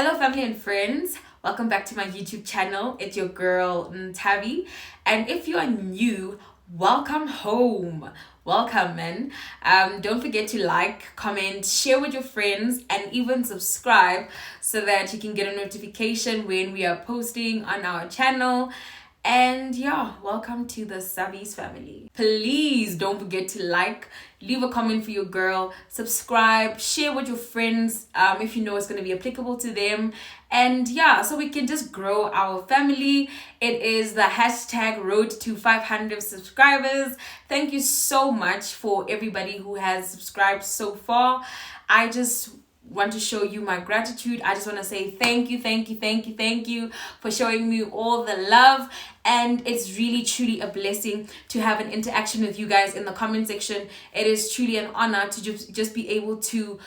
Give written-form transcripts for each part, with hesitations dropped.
Hello family and friends, welcome back to my YouTube channel. It's your girl Nthabi, and if you are new, welcome home. Welcome, man. Don't forget to like, comment, share with your friends, and even subscribe so that you can get a notification when we are posting on our channel. And yeah, welcome to the Savis family. Please don't forget to like, leave a comment for your girl, subscribe, share with your friends if you know it's going to be applicable to them. And yeah, so we can just grow our family. It is the hashtag road to 500 subscribers. Thank you so much for everybody who has subscribed so far. I just want to show you my gratitude. I just want to say thank you for showing me all the love, and it's really truly a blessing to have an interaction with you guys in the comment section. It is truly an honor to just be able to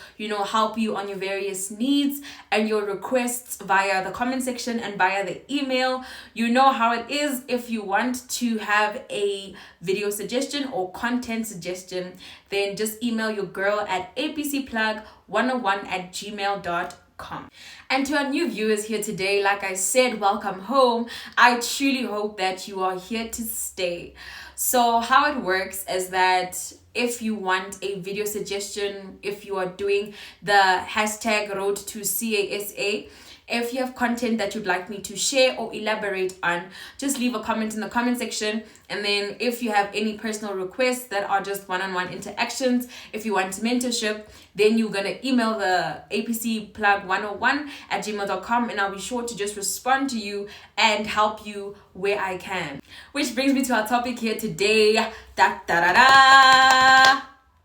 help you on your various needs and your requests via the comment section and via the email. You know how it is. If you want to have a video suggestion or content suggestion, then just email your girl at apcplug101@gmail.com. And to our new viewers here today, like I said, welcome home. I truly hope that you are here to stay. So how it works is that if you want a video suggestion, if you are doing the hashtag road to CASA, if you have content that you'd like me to share or elaborate on, just leave a comment in the comment section. And then if you have any personal requests that are just one-on-one interactions, if you want mentorship, then you're going to email the apcplug101@gmail.com, and I'll be sure to just respond to you and help you where I can. Which brings me to our topic here today.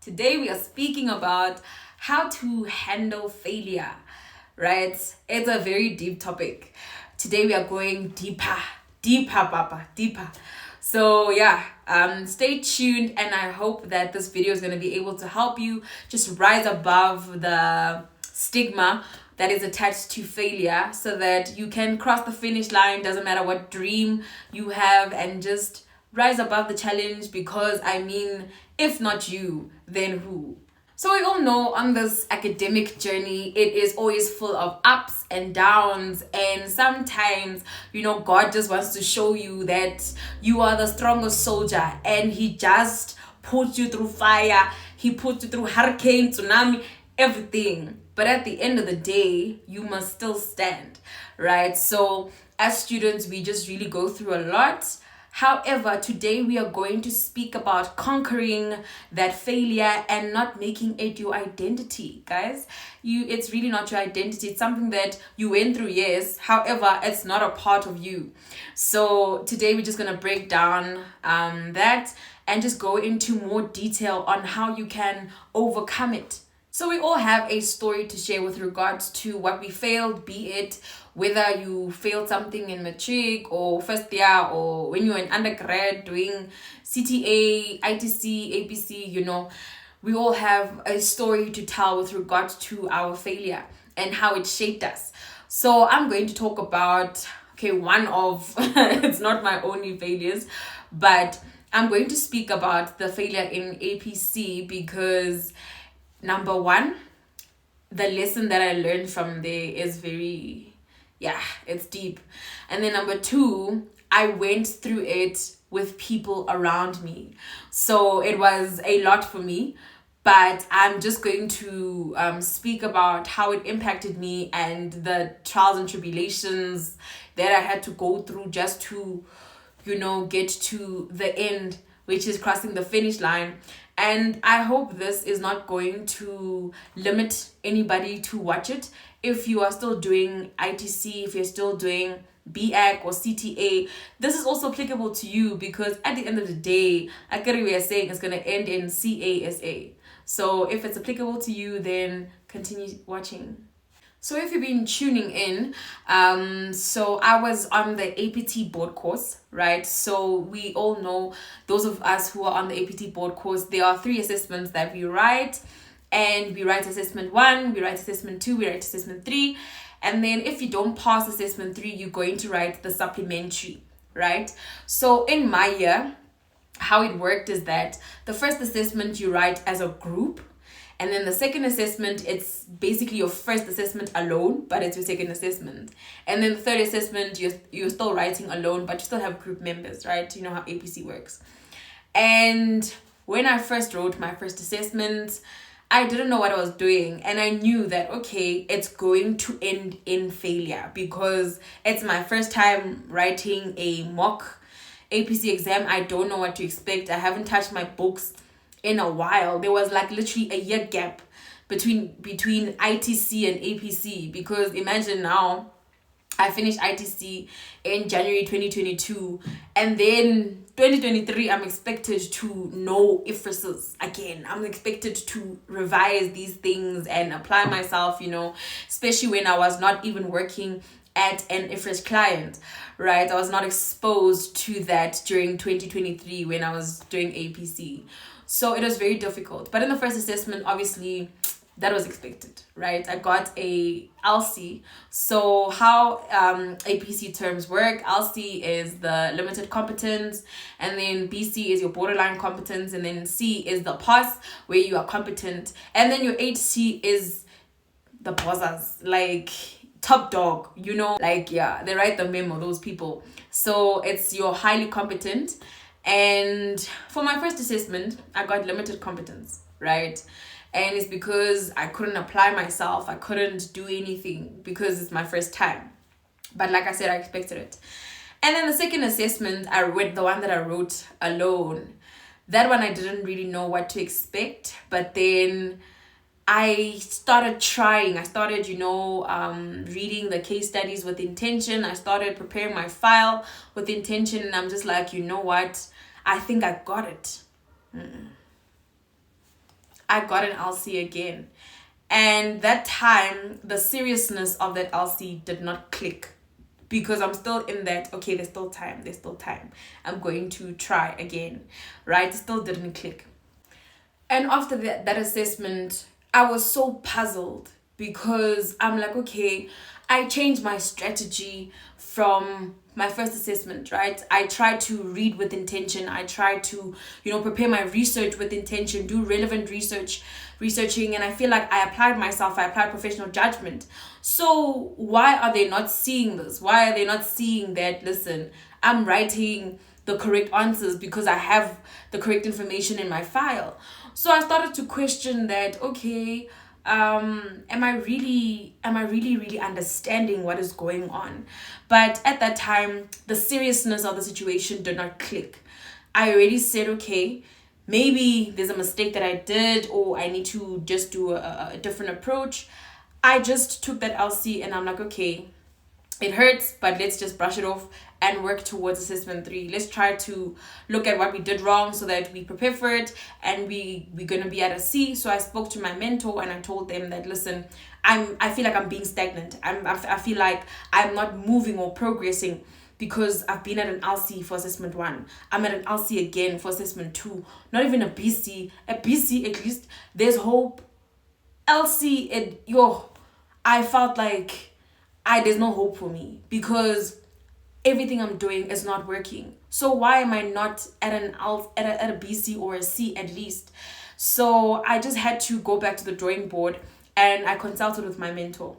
Today we are speaking about how to handle failure. Right? It's a very deep topic. Today we are going deeper. So yeah, stay tuned, and I hope that this video is going to be able to help you just rise above the stigma that is attached to failure, so that you can cross the finish line. Doesn't matter what dream you have, and just rise above the challenge, because if not you, then who? So we all know on this academic journey, it is always full of ups and downs. And sometimes, God just wants to show you that you are the strongest soldier, and he just puts you through fire. He puts you through hurricane, tsunami, everything. But at the end of the day, you must still stand, right? So as students, we just really go through a lot. However, today we are going to speak about conquering that failure and not making it your identity, guys. It's really not your identity. It's something that you went through, yes. However, it's not a part of you. So today we're just going to break down that and just go into more detail on how you can overcome it. So we all have a story to share with regards to what we failed, be it whether you failed something in matric or first year, or when you were in undergrad doing CTA, ITC, APC, we all have a story to tell with regards to our failure and how it shaped us. So I'm going to talk about, one of, it's not my only failures, but I'm going to speak about the failure in APC because number one, the lesson that I learned from there is it's deep. And then number two, I went through it with people around me. So it was a lot for me, but I'm just going to speak about how it impacted me and the trials and tribulations that I had to go through just to, get to the end, which is crossing the finish line. And I hope this is not going to limit anybody to watch it. If you are still doing ITC, if you're still doing BAC or CTA, this is also applicable to you, because at the end of the day, like we are saying, it's going to end in CASA. So if it's applicable to you, then continue watching. So if you've been tuning in, so I was on the APT board course, right? So we all know, those of us who are on the APT board course, there are 3 assessments that we write. And we write assessment 1, we write assessment 2, we write assessment 3. And then if you don't pass assessment 3, you're going to write the supplementary, right? So in my year, how it worked is that the first assessment you write as a group, And then the second assessment, it's basically your first assessment alone, but it's your second assessment. And then the third assessment, you're still writing alone, but you still have group members, right? You know how APC works. And when I first wrote my first assessment, I didn't know what I was doing, and I knew that, okay, it's going to end in failure because it's my first time writing a mock APC exam. I don't know what to expect. I haven't touched my books in a while. There was like literally a year gap between ITC and APC, because imagine now, I finished ITC in January 2022, and then 2023, I'm expected to know IFRSs again. I'm expected to revise these things and apply myself, especially when I was not even working at an IFRS client, right? I was not exposed to that during 2023 when I was doing APC. So it was very difficult. But in the first assessment, obviously, that was expected, right? I got a LC. So how APC terms work, LC is the limited competence, and then BC is your borderline competence, and then C is the pass, where you are competent, and then your HC is the bossers, like top dog, they write the memo, those people. So it's your highly competent. And for my first assessment, I got limited competence, right? And it's because I couldn't apply myself. I couldn't do anything because it's my first time. But like I said, I expected it. And then the second assessment, the one that I wrote alone. That one I didn't really know what to expect. But then I started trying. I started, reading the case studies with intention. I started preparing my file with intention. And I'm just like, you know what? I think I got it. I got an LC again. And that time, the seriousness of that LC did not click, because I'm still in that, okay, there's still time. I'm going to try again, right? It still didn't click. And after that assessment, I was so puzzled, because I'm like, okay, I changed my strategy from my first assessment, right? I tried to read with intention. I tried to, prepare my research with intention, do relevant researching, and I feel like I applied myself. I applied professional judgment. So why are they not seeing this? Why are they not seeing that, listen, I'm writing the correct answers because I have the correct information in my file? So I started to question that, okay, am I really understanding what is going on? But at that time, the seriousness of the situation did not click. I already said, okay, maybe there's a mistake that I did, or I need to just do a different approach. I just took that LC and I'm like, okay, it hurts, but let's just brush it off and work towards assessment 3. Let's try to look at what we did wrong so that we prepare for it, and we're going to be at a C. So I spoke to my mentor and I told them that, listen, I feel like I'm being stagnant. I feel like I'm not moving or progressing, because I've been at an LC for assessment 1. I'm at an LC again for assessment 2. Not even a BC. A BC, at least there's hope. LC, I felt like there's no hope for me, because everything I'm doing is not working. So why am I not at a BC or a C at least? So I just had to go back to the drawing board, and I consulted with my mentor.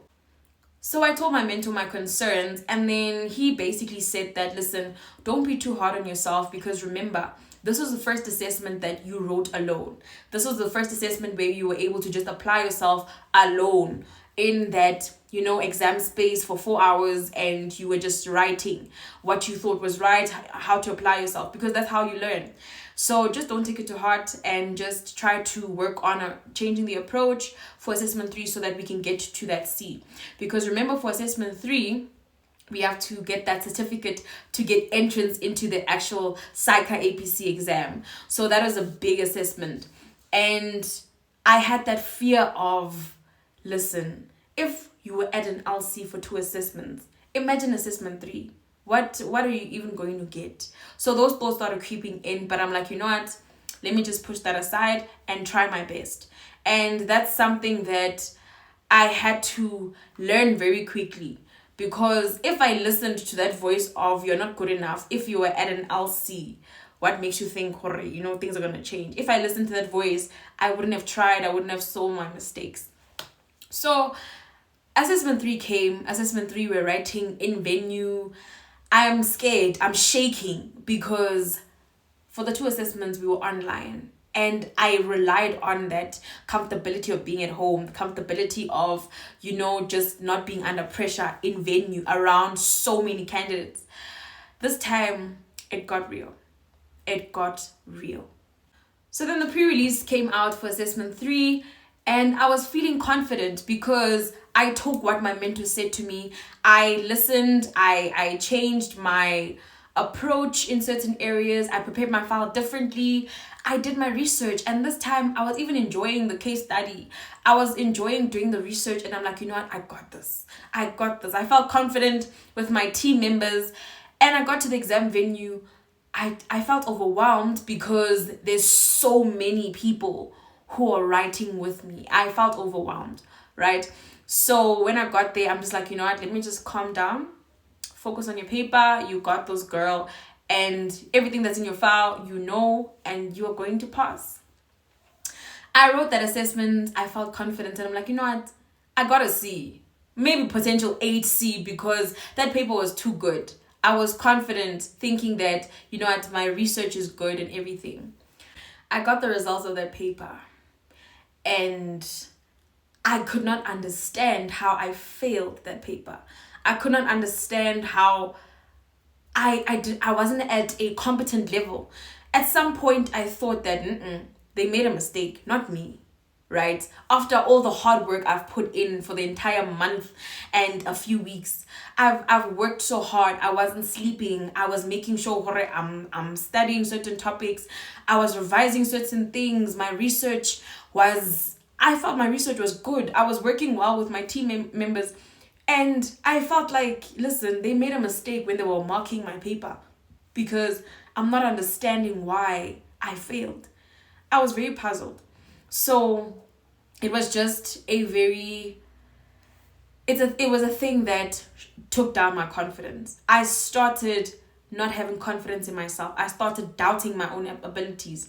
So I told my mentor my concerns, and then he basically said that, listen, don't be too hard on yourself, because remember, this was the first assessment that you wrote alone. This was the first assessment where you were able to just apply yourself alone in that, exam space for 4 hours, and you were just writing what you thought was right, how to apply yourself, because that's how you learn. So just don't take it to heart, and just try to work on changing the approach for assessment 3 so that we can get to that C. Because remember, for assessment 3, we have to get that certificate to get entrance into the actual SAICA APC exam. So that was a big assessment. And I had that fear of, listen, if you were at an LC for 2 assessments, imagine assessment 3. What are you even going to get? So those thoughts started creeping in, but I'm like, you know what? Let me just push that aside and try my best. And that's something that I had to learn very quickly, because if I listened to that voice of you're not good enough, if you were at an LC, what makes you think, things are going to change? If I listened to that voice, I wouldn't have tried. I wouldn't have solved my mistakes. So assessment 3 came. Assessment 3, we're writing in venue. I'm scared. I'm shaking because for the 2 assessments, we were online. And I relied on that comfortability of being at home, the comfortability of, just not being under pressure in venue around so many candidates. This time, it got real. It got real. So then the pre-release came out for assessment 3, and I was feeling confident because I took what my mentor said to me. I listened, I changed my approach in certain areas. I prepared my file differently. I did my research, and this time I was even enjoying the case study. I was enjoying doing the research, and I'm like, I got this. I felt confident with my team members, and I got to the exam venue. I felt overwhelmed because there's so many people who are writing with me. I felt overwhelmed, right? So when I got there, I'm just like, let me just calm down. Focus on your paper. You got those, girl. And everything that's in your file, and you are going to pass. I wrote that assessment. I felt confident. And I'm like, I got a C. Maybe potential 8C because that paper was too good. I was confident thinking that, my research is good and everything. I got the results of that paper. And I could not understand how I failed that paper. I could not understand how I wasn't at a competent level. At some point, I thought that they made a mistake, not me, right? After all the hard work I've put in for the entire month and a few weeks, I've worked so hard. I wasn't sleeping. I was making sure I'm studying certain topics. I was revising certain things. I felt my research was good. I was working well with my team members. And I felt like, listen, they made a mistake when they were marking my paper because I'm not understanding why I failed. I was very puzzled. So it was just it was a thing that took down my confidence. I started not having confidence in myself. I started doubting my own abilities.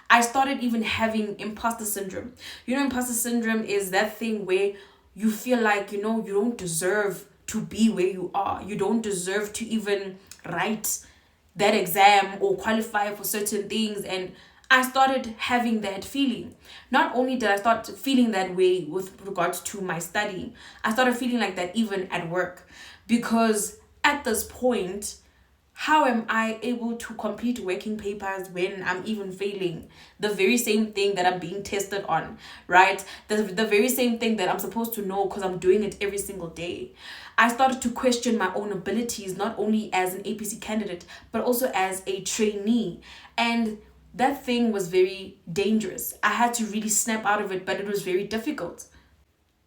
I started even having imposter syndrome. Imposter syndrome is that thing where you feel like, you don't deserve to be where you are. You don't deserve to even write that exam or qualify for certain things. And I started having that feeling. Not only did I start feeling that way with regards to my study, I started feeling like that even at work. Because at this point, how am I able to complete working papers when I'm even failing the very same thing that I'm being tested on, right? The very same thing that I'm supposed to know because I'm doing it every single day. I started to question my own abilities, not only as an APC candidate, but also as a trainee. And that thing was very dangerous. I had to really snap out of it, but it was very difficult.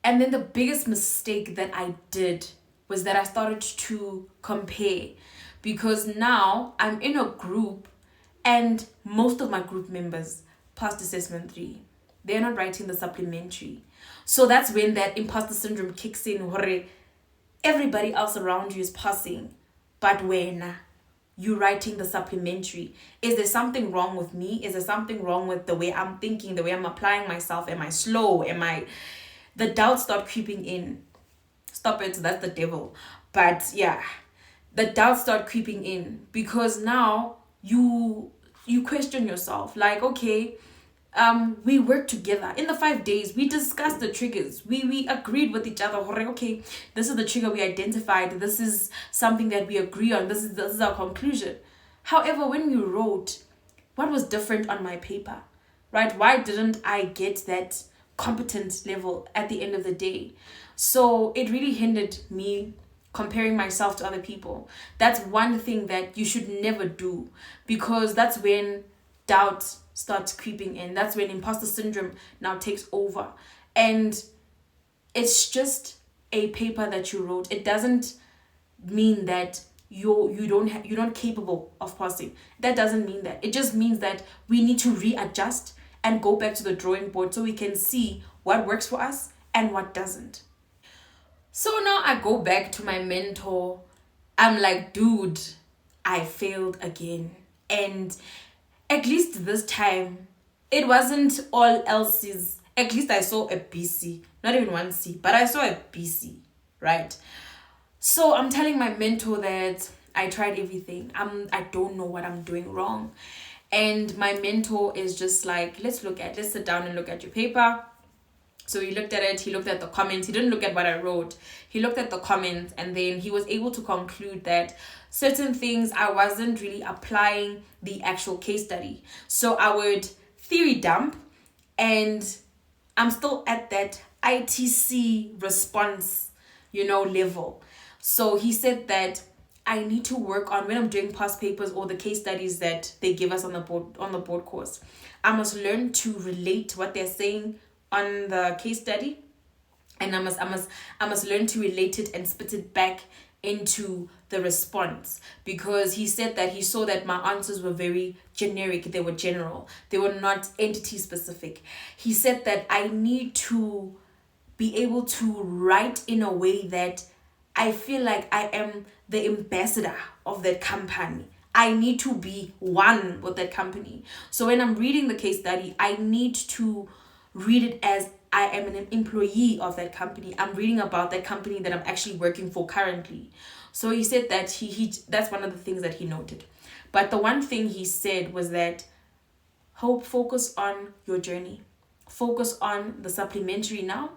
And then the biggest mistake that I did was that I started to compare. Because now I'm in a group and most of my group members passed assessment 3. They're not writing the supplementary. So that's when that imposter syndrome kicks in where everybody else around you is passing. But when you're writing the supplementary, is there something wrong with me? Is there something wrong with the way I'm thinking, the way I'm applying myself? Am I slow? The doubts start creeping in. Stop it, that's the devil. But yeah. The doubts start creeping in because now you question yourself like, okay, we worked together in the 5 days. We discussed the triggers. We agreed with each other. Okay, this is the trigger we identified. This is something that we agree on. This is our conclusion. However, when we wrote, what was different on my paper, right? Why didn't I get that competent level at the end of the day? So it really hindered me comparing myself to other people. That's one thing that you should never do because that's when doubt starts creeping in. That's when imposter syndrome now takes over. And it's just a paper that you wrote. It doesn't mean that you're not capable of passing. That doesn't mean that. It just means that we need to readjust and go back to the drawing board so we can see what works for us and what doesn't. So now I go back to my mentor. I'm like, dude, I failed again. And at least this time, it wasn't all else's. At least I saw a BC, not even one C, but I saw a BC, right? So I'm telling my mentor that I tried everything. I don't know what I'm doing wrong. And my mentor is just like, let's sit down and look at your paper. So he looked at it, he looked at the comments, he didn't look at what I wrote. He looked at the comments, and then he was able to conclude that certain things I wasn't really applying the actual case study. So I would theory dump, and I'm still at that ITC response, level. So he said that I need to work on, when I'm doing past papers or the case studies that they give us on the board course, I must learn to relate what they're saying on the case study, and I must learn to relate it and spit it back into the response, because he said that he saw that my answers were very generic, they were general, they were not entity specific. He said that I need to be able to write in a way that I feel like I am the ambassador of that company. I need to be one with that company. So when I'm reading the case study, I need to read it as I am an employee of that company. I'm reading about that company that I'm actually working for currently. So he said that he that's one of the things that he noted. But the one thing he said was that focus on your journey. Focus on the supplementary now.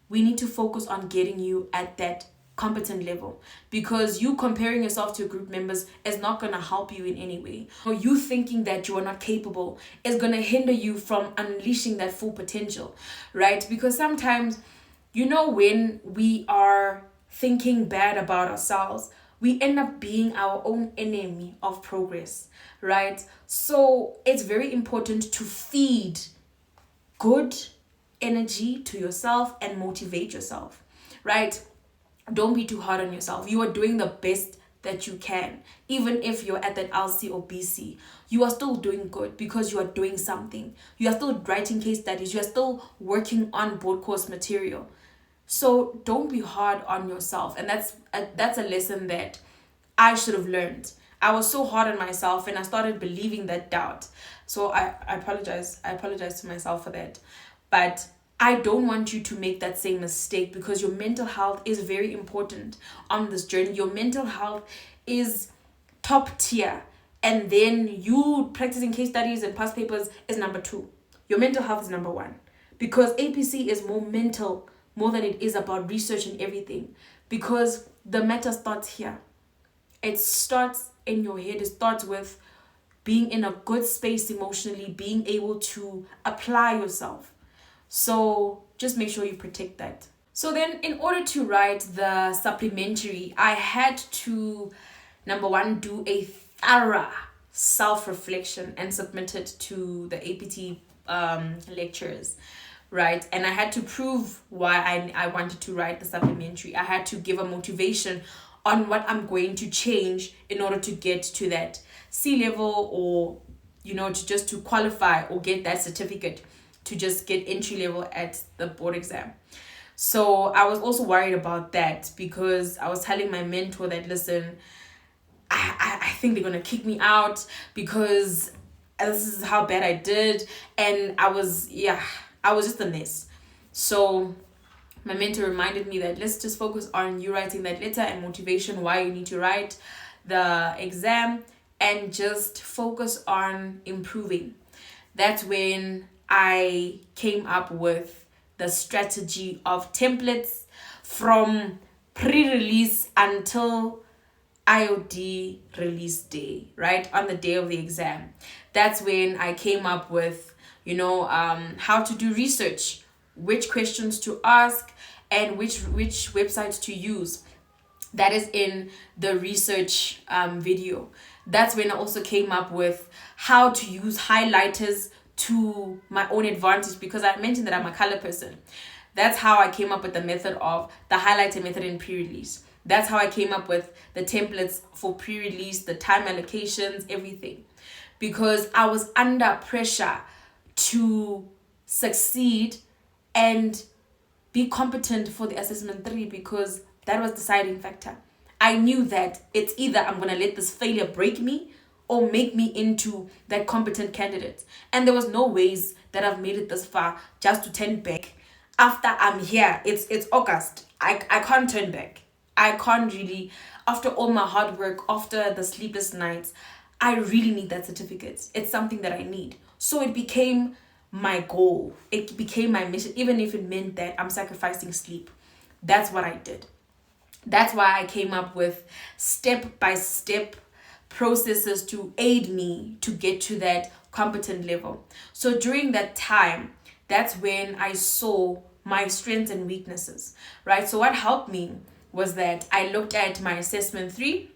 We need to focus on getting you at that competent level, because you comparing yourself to your group members is not going to help you in any way. Or you thinking that you are not capable is going to hinder you from unleashing that full potential, right? Because sometimes, when we are thinking bad about ourselves, we end up being our own enemy of progress, right? So it's very important to feed good energy to yourself and motivate yourself, right? Don't be too hard on yourself. You are doing the best that you can. Even if you're at that LC or BC, you are still doing good because you are doing something. You are still writing case studies. You are still working on board course material. So don't be hard on yourself. And that's a lesson that I should have learned. I was so hard on myself, and I started believing that doubt. So I apologize. I apologize to myself for that. But I don't want you to make that same mistake, because your mental health is very important on this journey. Your mental health is top tier. And then you practicing case studies and past papers is number 2. Your mental health is number 1. Because APC is more mental, more than it is about research and everything. Because the matter starts here. It starts in your head. It starts with being in a good space emotionally, being able to apply yourself. So just make sure you protect that. So then, in order to write the supplementary, I had to, number 1, do a thorough self-reflection and submit it to the APT lecturers, right? And I had to prove why I wanted to write the supplementary. I had to give a motivation on what I'm going to change in order to get to that C level, or, to qualify or get that certificate, to just get entry level at the board exam. So I was also worried about that, because I was telling my mentor that, listen, I think they're going to kick me out because this is how bad I did. And I was just a mess. So my mentor reminded me that let's just focus on you writing that letter and motivation, why you need to write the exam, and just focus on improving. That's when I came up with the strategy of templates from pre-release until IOD release day, right? On the day of the exam. That's when I came up with, how to do research, which questions to ask, and which websites to use. That is in the research video. That's when I also came up with how to use highlighters to my own advantage, because I mentioned that I'm a color person. That's how I came up with the method of the highlighter method in pre-release. That's how I came up with the templates for pre-release, the time allocations, everything. Because I was under pressure to succeed and be competent for the assessment 3, because that was the deciding factor. I knew that it's either I'm going to let this failure break me, or make me into that competent candidate. And there was no ways that I've made it this far just to turn back. After I'm here, it's August. I can't turn back. I can't really, after all my hard work, after the sleepless nights, I really need that certificate. It's something that I need. So it became my goal. It became my mission, even if it meant that I'm sacrificing sleep. That's what I did. That's why I came up with step-by-step processes to aid me to get to that competent level. So during that time, that's when I saw my strengths and weaknesses, right? So what helped me was that I looked at my assessment 3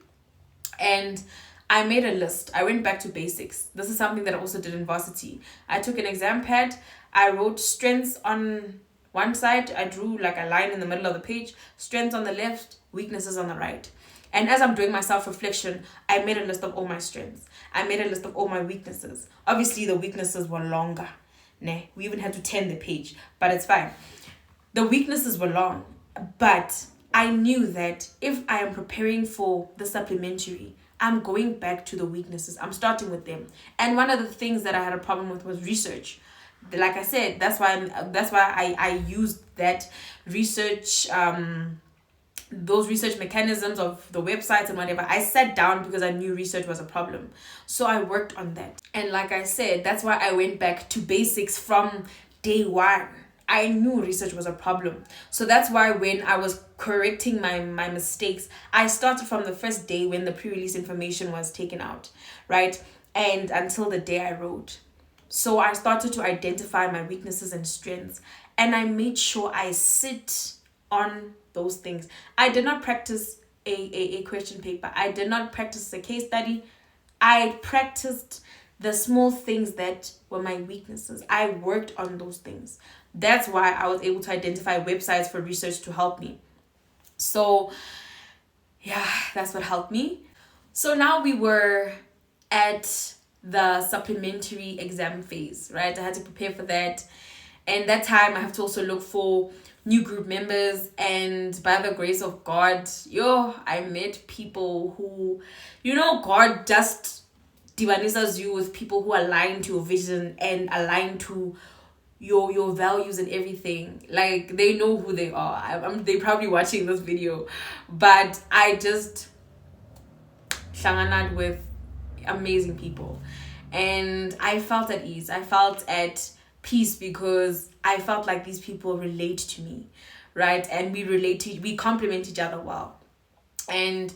and I made a list. I went back to basics. This is something that I also did in varsity. I took an exam pad. I wrote strengths on one side. I drew like a line in the middle of the page. Strengths on the left, weaknesses on the right. And as I'm doing my self-reflection, I made a list of all my strengths. I made a list of all my weaknesses. Obviously, the weaknesses were longer. Nah, we even had to turn the page, but it's fine. The weaknesses were long, but I knew that if I am preparing for the supplementary, I'm going back to the weaknesses. I'm starting with them. And one of the things that I had a problem with was research. Like I said, that's why I used that research, those research mechanisms of the websites and whatever. I sat down because I knew research was a problem. So I worked on that. And like I said, that's why I went back to basics from day one. I knew research was a problem. So that's why when I was correcting my mistakes, I started from the first day when the pre-release information was taken out, right? And until the day I wrote. So I started to identify my weaknesses and strengths. And I made sure I sit on those things. I did not practice a question paper. I did not practice a case study. I practiced the small things that were my weaknesses. I worked on those things. That's why I was able to identify websites for research to help me. So yeah, that's what helped me. So now we were at the supplementary exam phase, right? I had to prepare for that. And that time I have to also look for new group members, and by the grace of God, I met people who, God just divanisas you with people who align to your vision and align to your values and everything. Like, they know who they are. They probably watching this video, but I just shanganad with amazing people, and I felt at ease. I felt at peace because I felt like these people relate to me, right? And we complement each other well. And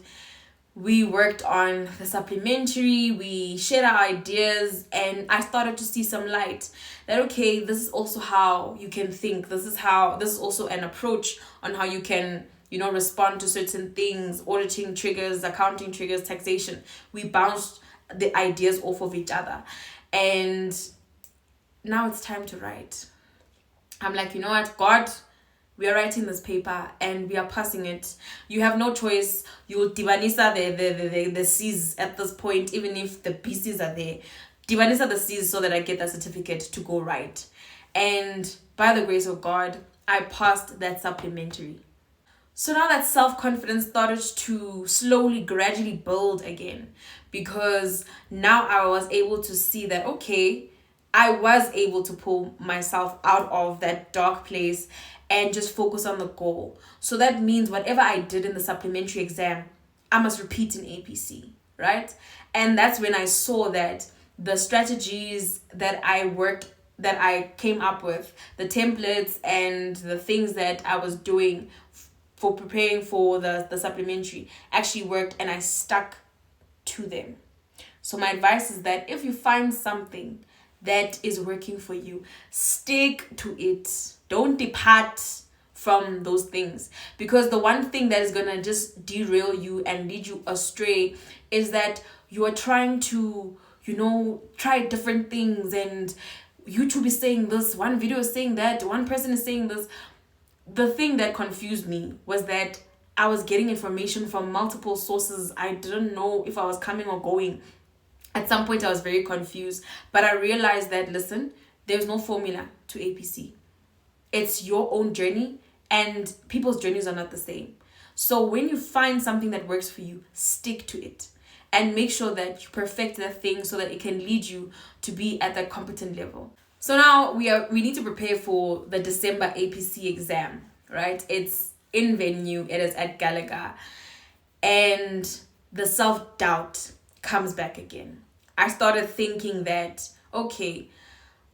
we worked on the supplementary, we shared our ideas, and I started to see some light that, okay, this is also how you can think. This is also an approach on how you can, respond to certain things, auditing triggers, accounting triggers, taxation. We bounced the ideas off of each other. And now it's time to write. I'm like, you know what, God, we are writing this paper and we are passing it. You have no choice. You will divanisa the C's at this point, even if the PCs are there. Divanisa the C's so that I get that certificate to go right. And by the grace of God, I passed that supplementary. So now that self-confidence started to slowly, gradually build again, because now I was able to see that, okay, I was able to pull myself out of that dark place and just focus on the goal. So that means whatever I did in the supplementary exam, I must repeat in APC, right? And that's when I saw that the strategies that I came up with, the templates and the things that I was doing for preparing for the supplementary actually worked, and I stuck to them. So my advice is that if you find something that is working for you, stick to it. Don't depart from those things, because the one thing that is gonna just derail you and lead you astray is that you are trying to try different things, and YouTube is saying this, one video is saying that, one person is saying this. The thing that confused me was that I was getting information from multiple sources. I didn't know if I was coming or going. At some point, I was very confused. But I realized that, listen, there's no formula to APC. It's your own journey, and people's journeys are not the same. So when you find something that works for you, stick to it. and make sure that you perfect that thing so that it can lead you to be at that competent level. So now we need to prepare for the December APC exam, right? It's in venue, it is at Gallagher, and the self-doubt comes back again. I started thinking that, okay,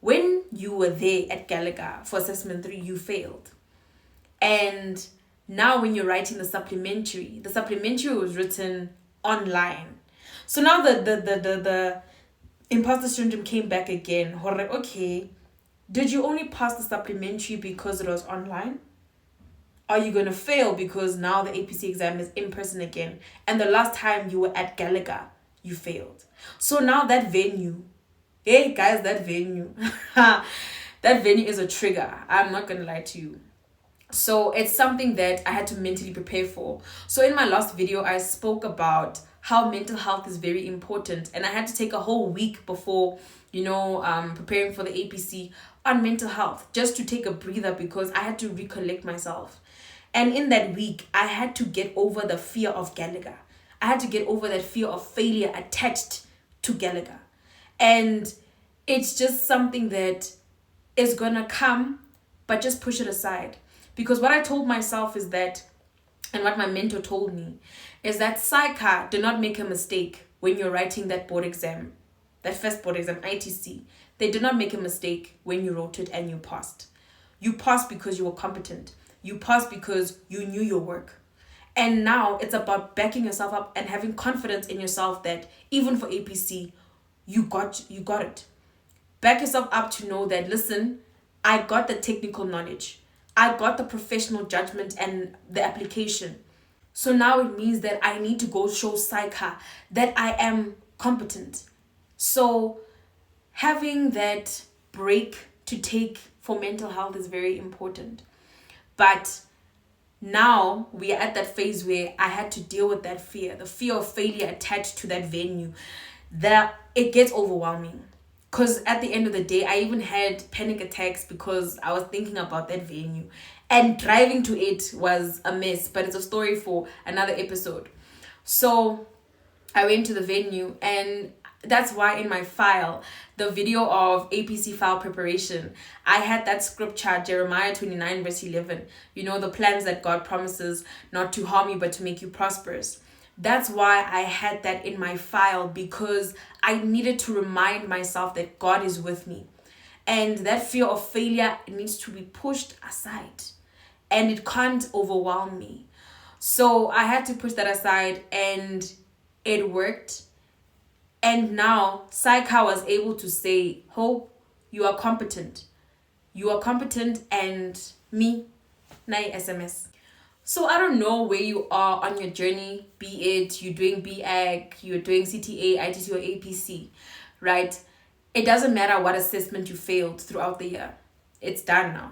when you were there at Gallagher for assessment 3, you failed. And now when you're writing the supplementary was written online. So now the imposter syndrome came back again. Okay, did you only pass the supplementary because it was online? Are you going to fail because now the APC exam is in person again? And the last time you were at Gallagher, you failed. So now that venue, hey guys, that venue is a trigger. I'm not going to lie to you. So it's something that I had to mentally prepare for. So in my last video, I spoke about how mental health is very important. And I had to take a whole week before, preparing for the APC on mental health, just to take a breather because I had to recollect myself. And in that week, I had to get over the fear of Gallagher. I had to get over that fear of failure attached to Gallagher. And it's just something that is going to come, but just push it aside. Because what I told myself is that, and what my mentor told me, is that SAICA, do not make a mistake when you're writing that board exam, that first board exam, ITC. They did not make a mistake when you wrote it and you passed. You passed because you were competent. You passed because you knew your work. And now it's about backing yourself up and having confidence in yourself that even for APC, you got it. Back yourself up to know that, listen, I got the technical knowledge. I got the professional judgment and the application. So now it means that I need to go show SAICA that I am competent. So having that break to take for mental health is very important. But now we are at that phase where I had to deal with that fear, the fear of failure attached to that venue, that it gets overwhelming. Because at the end of the day, I even had panic attacks because I was thinking about that venue. And driving to it was a mess, but it's a story for another episode. So I went to the venue, and that's why in my file, the video of APC file preparation, I had that scripture, Jeremiah 29 verse 11. The plans that God promises not to harm you, but to make you prosperous. That's why I had that in my file, because I needed to remind myself that God is with me. And that fear of failure needs to be pushed aside. And it can't overwhelm me. So I had to push that aside, and it worked. And now SAICA was able to say, Hope, you are competent. You are competent, and me, Nai SMS. So I don't know where you are on your journey, be it you're doing BAC, you're doing CTA, ITC, or APC, right? It doesn't matter what assessment you failed throughout the year. It's done now.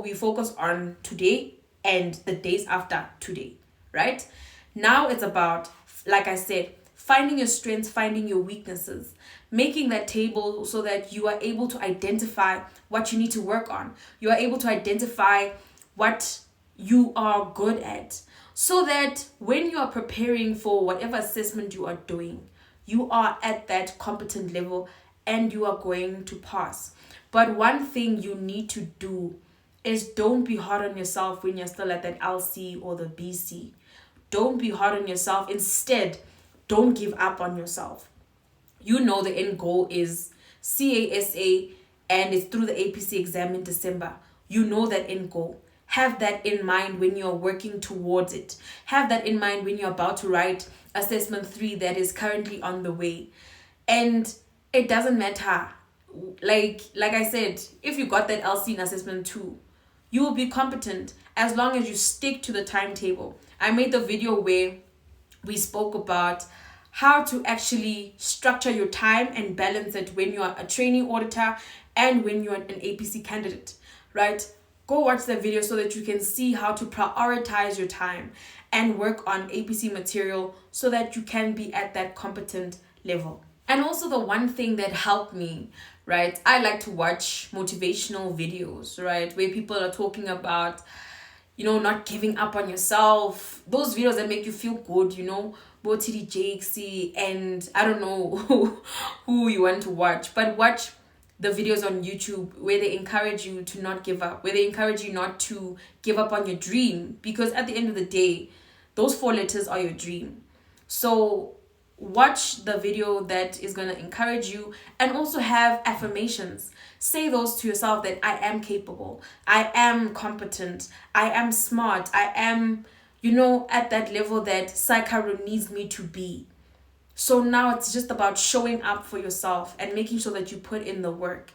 We focus on today and the days after today, right? Now it's about, like I said, finding your strengths, finding your weaknesses, making that table so that you are able to identify what you need to work on. You are able to identify what you are good at, so that when you are preparing for whatever assessment you are doing, you are at that competent level and you are going to pass. But one thing you need to do is don't be hard on yourself when you're still at that LC or the BC. Don't be hard on yourself. Instead, don't give up on yourself. The end goal is CASA, and it's through the APC exam in December. That end goal. Have that in mind when you're working towards it. Have that in mind when you're about to write assessment 3 that is currently on the way. And it doesn't matter. Like I said, if you got that LC in assessment 2, you will be competent as long as you stick to the timetable. I made the video where we spoke about how to actually structure your time and balance it when you are a training auditor and when you're an APC candidate, right? Go watch that video so that you can see how to prioritize your time and work on APC material so that you can be at that competent level. And also the one thing that helped me, right? I like to watch motivational videos, right? Where people are talking about not giving up on yourself. Those videos that make you feel good, Bo TD Jakes, and I don't know who you want to watch, but watch the videos on YouTube where they encourage you to not give up, where they encourage you not to give up on your dream, because at the end of the day, those 4 letters are your dream. So watch the video that is going to encourage you, and also have affirmations. Say those to yourself, that I am capable, I am competent, I am smart, I am, at that level that SAICA needs me to be. So now it's just about showing up for yourself and making sure that you put in the work.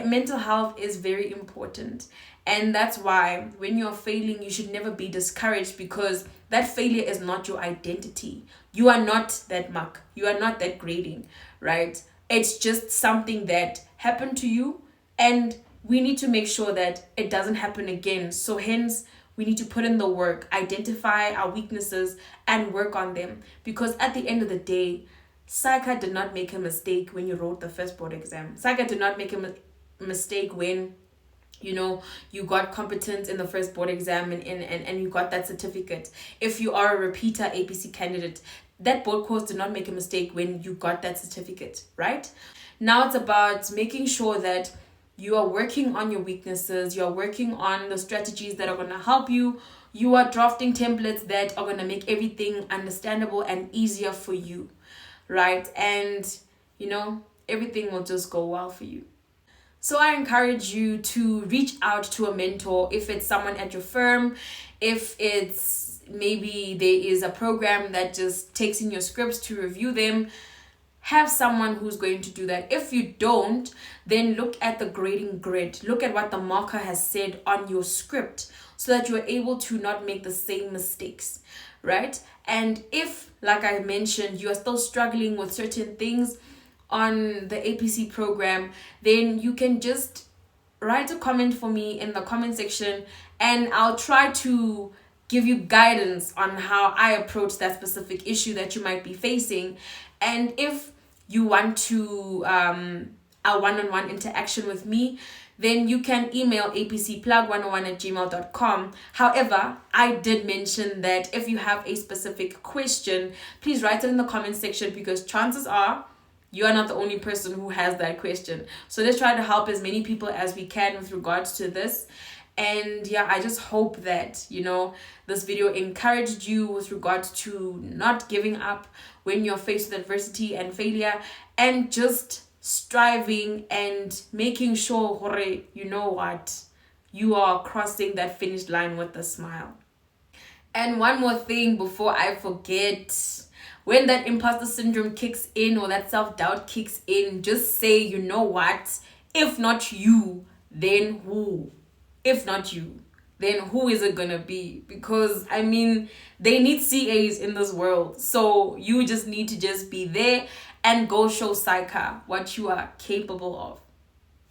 Mental health is very important. And that's why when you're failing, you should never be discouraged, because that failure is not your identity. You are not that mark. You are not that grading, right? It's just something that happened to you, and we need to make sure that it doesn't happen again. So hence, we need to put in the work, identify our weaknesses, and work on them. Because at the end of the day, SAICA did not make a mistake when you wrote the first board exam. SAICA did not make a mistake when, you got competent in the first board exam and you got that certificate. If you are a repeater APC candidate, that board course did not make a mistake when you got that certificate, right? Now it's about making sure that you are working on your weaknesses. You are working on the strategies that are going to help you. You are drafting templates that are going to make everything understandable and easier for you, right? And, everything will just go well for you. So I encourage you to reach out to a mentor, if it's someone at your firm, if it's maybe there is a program that just takes in your scripts to review them. Have someone who's going to do that. If you don't, then look at the grading grid. Look at what the marker has said on your script, so that you're able to not make the same mistakes, right? And if, like I mentioned, you are still struggling with certain things on the APC program, then you can just write a comment for me in the comment section, and I'll try to give you guidance on how I approach that specific issue that you might be facing. And if you want to a one-on-one interaction with me, then you can email apcplug101@gmail.com. However, I did mention that if you have a specific question, please write it in the comment section, because chances are you are not the only person who has that question. So let's try to help as many people as we can with regards to this. And yeah, I just hope that, this video encouraged you with regards to not giving up when you're faced with adversity and failure, and just striving and making sure, you are crossing that finish line with a smile. And one more thing before I forget, when that imposter syndrome kicks in, or that self-doubt kicks in, just say, if not you, then who? If not you, then who is it gonna be? Because they need CAs in this world. So you just need to just be there and go show SAICA what you are capable of.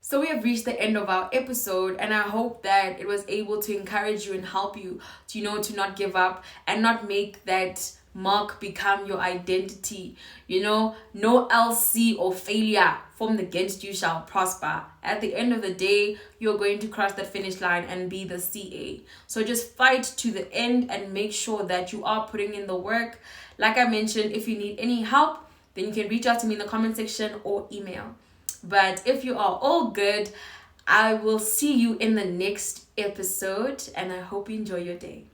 So we have reached the end of our episode, and I hope that it was able to encourage you and help you to not give up and not make that mark become your identity. No LC or failure formed against you shall prosper. At the end of the day, you're going to cross that finish line and be the CA. So just fight to the end and make sure that you are putting in the work. Like I mentioned, if you need any help, then you can reach out to me in the comment section or email. But if you are all good, I will see you in the next episode, and I hope you enjoy your day.